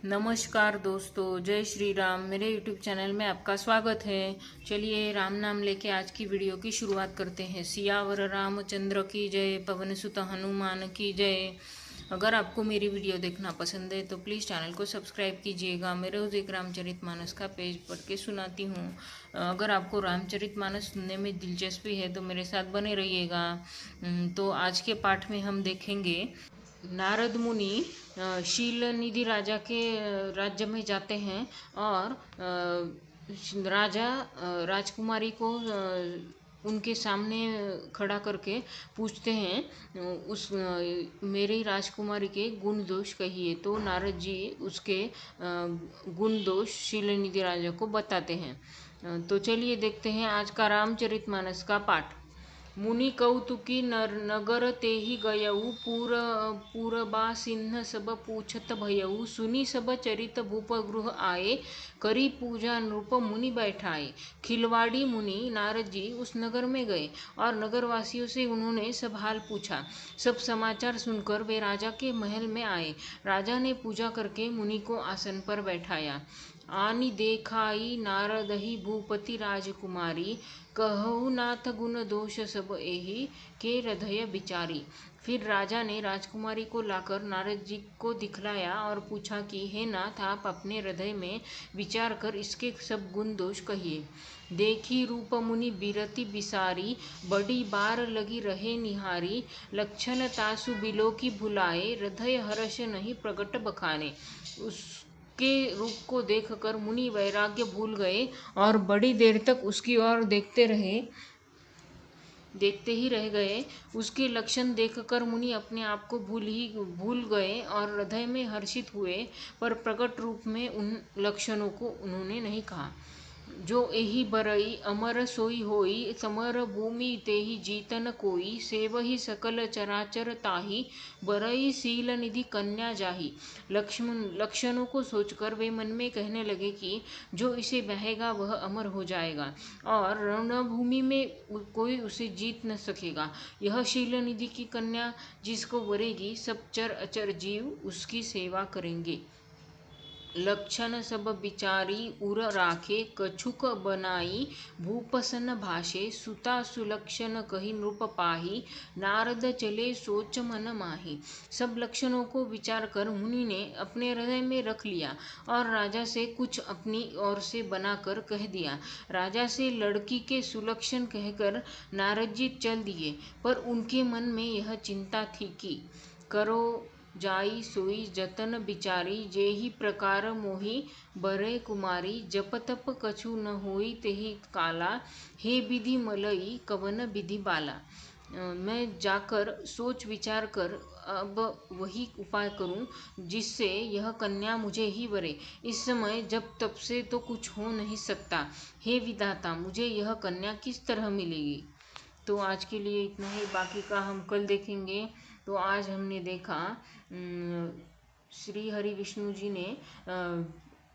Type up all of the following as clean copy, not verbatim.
नमस्कार दोस्तों, जय श्री राम। मेरे YouTube चैनल में आपका स्वागत है। चलिए राम नाम लेके आज की वीडियो की शुरुआत करते हैं। सियावर रामचंद्र की जय, पवन सुत हनुमान की जय। अगर आपको मेरी वीडियो देखना पसंद है तो प्लीज़ चैनल को सब्सक्राइब कीजिएगा। मैं रोज़ एक रामचरितमानस का पेज पढ़ के सुनाती हूँ। अगर आपको रामचरितमानस सुनने में दिलचस्पी है तो मेरे साथ बने रहिएगा। तो आज के पाठ में हम देखेंगे नारद मुनि शीलनिधि राजा के राज्य में जाते हैं और राजा राजकुमारी को उनके सामने खड़ा करके पूछते हैं उस मेरी राजकुमारी के गुण दोष कहिए। तो नारद जी उसके गुण दोष शीलनिधि राजा को बताते हैं। तो चलिए देखते हैं आज का रामचरितमानस का पाठ। मुनि कौतुकी नगर तेहि गयऊ पूरबा सिंह सब पूछत भयऊ सुनी सब चरित भूप गृह आए करी पूजा नृप मुनि बैठाए। खिलवाड़ी मुनि नारद जी उस नगर में गए और नगरवासियों से उन्होंने सब हाल पूछा। सब समाचार सुनकर वे राजा के महल में आए। राजा ने पूजा करके मुनि को आसन पर बैठाया। आनि देखाई नारदहि भूपति राजकुमारी कहु नाथ गुण दोष सब एहि के हृदय विचारी। फिर राजा ने राजकुमारी को लाकर नारद जी को दिखलाया और पूछा कि हे नाथ, आप अपने हृदय में विचार कर इसके सब गुण दोष कहिए। देखी रूप मुनि बिरति बिसारी बड़ी बार लगी रहे निहारी लक्षण तासु बिलो की भुलाए हृदय हर्ष नहीं प्रगट बखाने। उसके रूप को देखकर मुनि वैराग्य भूल गए और बड़ी देर तक उसकी ओर देखते ही रह गए। उसके लक्षण देखकर मुनि अपने आप को भूल गए और हृदय में हर्षित हुए, पर प्रकट रूप में उन लक्षणों को उन्होंने नहीं कहा। जो एहि बरई अमर सोई होई समर भूमि तेहि जीतन कोई सेवहि सकल चराचर ताहि बरई शील निधि कन्या जाहि। लक्षणों को सोचकर वे मन में कहने लगे कि जो इसे बहेगा वह अमर हो जाएगा और रणभूमि में कोई उसे जीत न सकेगा। यह शील निधि की कन्या जिसको वरेगी सब चर अचर जीव उसकी सेवा करेंगे। लक्षण सब विचारी उर राखे कछुक बनाई भूपसन भाषे सुता सुलक्षण कही नृप पाही नारद चले सोच मन माही। सब लक्षणों को विचार कर मुनि ने अपने हृदय में रख लिया और राजा से कुछ अपनी ओर से बनाकर कह दिया। राजा से लड़की के सुलक्षण कहकर नारद जी चल दिए, पर उनके मन में यह चिंता थी कि करो जाई सोई जतन बिचारी जेहि प्रकार मोहि बरे कुमारी जप तप कछु न होई तेहि काला हे विधि मलई कवन विधि बाला। मैं जाकर सोच विचार कर अब वही उपाय करूं जिससे यह कन्या मुझे ही वरे। इस समय जब तब से तो कुछ हो नहीं सकता। हे विधाता, मुझे यह कन्या किस तरह मिलेगी। तो आज के लिए इतना ही, बाकी का हम कल देखेंगे। तो आज हमने देखा श्री हरि विष्णु जी ने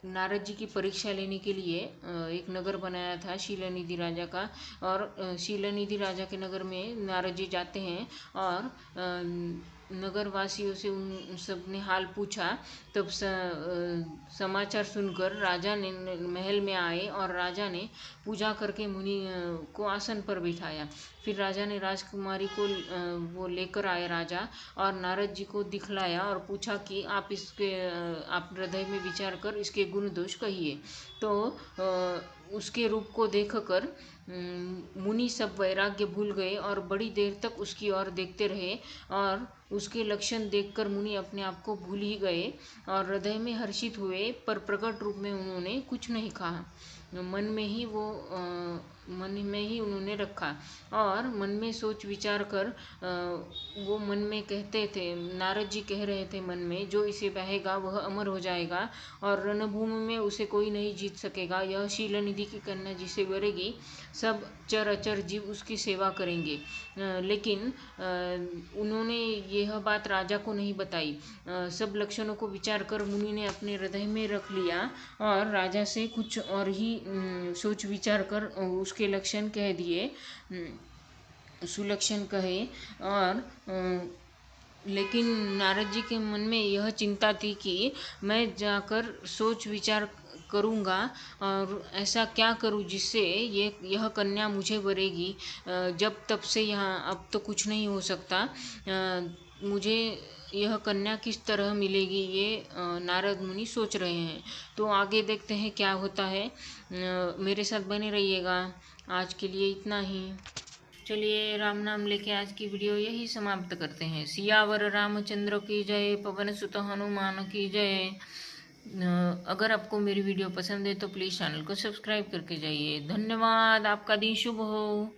नारद जी की परीक्षा लेने के लिए एक नगर बनाया था शीलनिधि राजा का। और शीलनिधि राजा के नगर में नारद जी जाते हैं और नगरवासियों से उन सब ने हाल पूछा। तब समाचार सुनकर राजा ने महल में आए और राजा ने पूजा करके मुनि को आसन पर बिठाया। फिर राजा ने राजकुमारी को वो लेकर आए राजा, और नारद जी को दिखलाया और पूछा कि आप हृदय में विचार कर इसके गुण दोष कहिए। तो उसके रूप को देखकर मुनि सब वैराग्य भूल गए और बड़ी देर तक उसकी ओर देखते रहे, और उसके लक्षण देखकर मुनि अपने आप को भूल ही गए और हृदय में हर्षित हुए, पर प्रकट रूप में उन्होंने कुछ नहीं कहा। मन में ही उन्होंने रखा और मन में सोच विचार कर वो मन में कहते थे, नारद जी कह रहे थे मन में, जो इसे बहेगा वह अमर हो जाएगा और रणभूमि में उसे कोई नहीं जीत सकेगा। यह शीलनिधि की कन्या जिसे वरेगी सब चर अचर जीव उसकी सेवा करेंगे। लेकिन उन्होंने यह बात राजा को नहीं बताई। सब लक्षणों को विचार कर मुनि ने अपने हृदय में रख लिया और राजा से कुछ और ही सोच विचार कर उसके लक्षण कह दिए, सुलक्षण कहे। और लेकिन नारद जी के मन में यह चिंता थी कि मैं जाकर सोच विचार करूँगा और ऐसा क्या करूँ जिससे यह कन्या मुझे वरेगी। जब तब से यहाँ अब तो कुछ नहीं हो सकता। मुझे यह कन्या किस तरह मिलेगी, ये नारद मुनि सोच रहे हैं। तो आगे देखते हैं क्या होता है। मेरे साथ बने रहिएगा। आज के लिए इतना ही। चलिए राम नाम लेके आज की वीडियो यही समाप्त करते हैं। सियावर रामचंद्र की जय, पवन सुत हनुमान की जय। अगर आपको मेरी वीडियो पसंद है तो प्लीज़ चैनल को सब्सक्राइब करके जाइए। धन्यवाद। आपका दिन शुभ हो।